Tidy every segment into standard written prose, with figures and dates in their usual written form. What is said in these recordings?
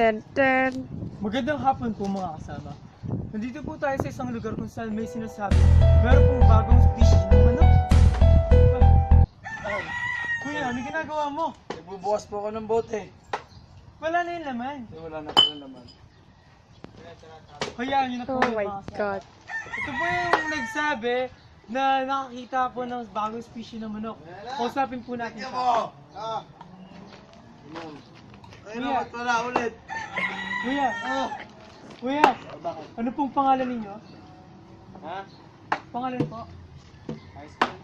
Ten, ten. Magandang hapon po mga kasama. Nandito po tayo sa isang lugar kung saan may sinasabi meron pong bagong species ng manok. Kuya, ano ginagawa mo? Nagbubukas po ako ng bote. Wala na yung laman. Wala na pala naman. Hayaan nyo na po Oh yung my mga kasama. God. Ito po yung nagsabi na nakakita po ng bagong species ng manok. Kausapin po natin siya. Ay, naman pala ulit. Kuya, kuya, ano pong pangalan ninyo? Ha? Pangalan po? High school?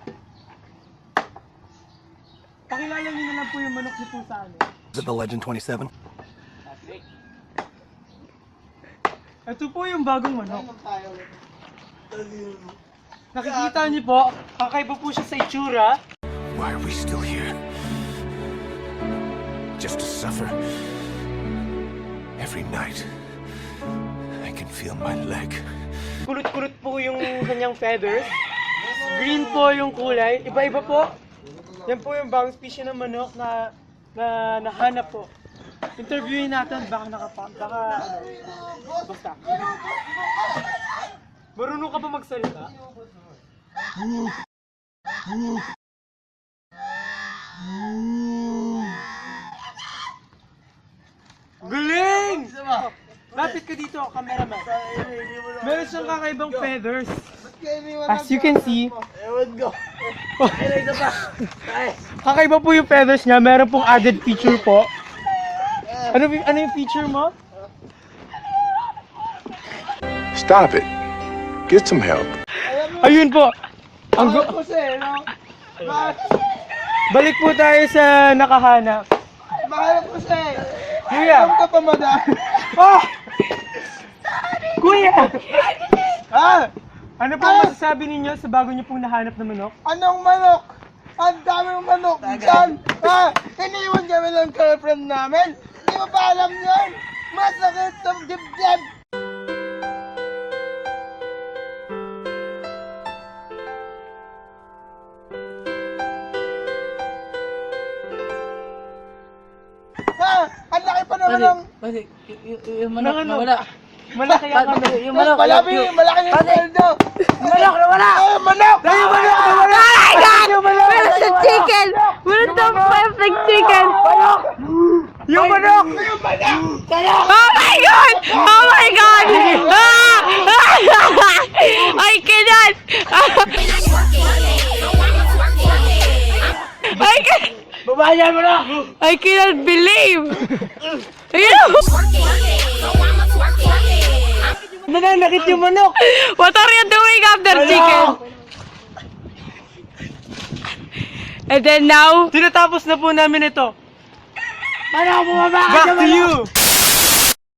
Pakilala niyo na lang po yung manok niyo po sa amin. Is it the Legend 27? Patrick. Ito po yung bagong manok. tayo ulit. Nakikita niyo po, kakaiba po siya sa itsura. Why are we still here? Just to suffer? Every night, I can feel my leg. Kulot-kulot po yung kanyang feathers. Green po yung kulay. Iba-iba po. Yan po yung bagong species ng manok na nahanap po. Interviewin natin, baka basta. Marunong ka ba magsalita? Galing! Lapit ka dito, cameraman. Meron siyang kakaibang feathers. As you can see, Ewan ko. Ay, isa pa. Ay. kakaiba po yung feathers niya. Meron pong added feature po. Ano yung feature mo? Stop it. Get some help. Ayun po. Ang Kasi, no? Balik po tayo sa nakahanap. Mahal ko kasi. Kuya! Ka pa madami. Ah! Kuya! Ha? Ano po masasabi ninyo sa bago niyo pong nahanap na manok? Anong manok? Ang dami ng manok dyan. Ha? Iniwan kami ng girlfriend namin. Hindi mo ba alam yun? Masakit sa dibdib. Ha? Ang laki pa naman ng... Pati, yung manok Ng ano? nawala. Malaki ang Pati, ano. yung manok. Malaki na yung sweldo. Manok nawala! Ay, manok! Ay, manok! Wala! Oh my God! Where's the chicken? Where's the perfect chicken? Yung manok! Oh my God! Oh my God! Ah! I cannot! Babayan mo na! I cannot believe! Ayun! Nananakit yung manok! What are you doing after chicken? And then now, Tinatapos na po namin ito. Manok, bumaba ka Back sa to manok! you!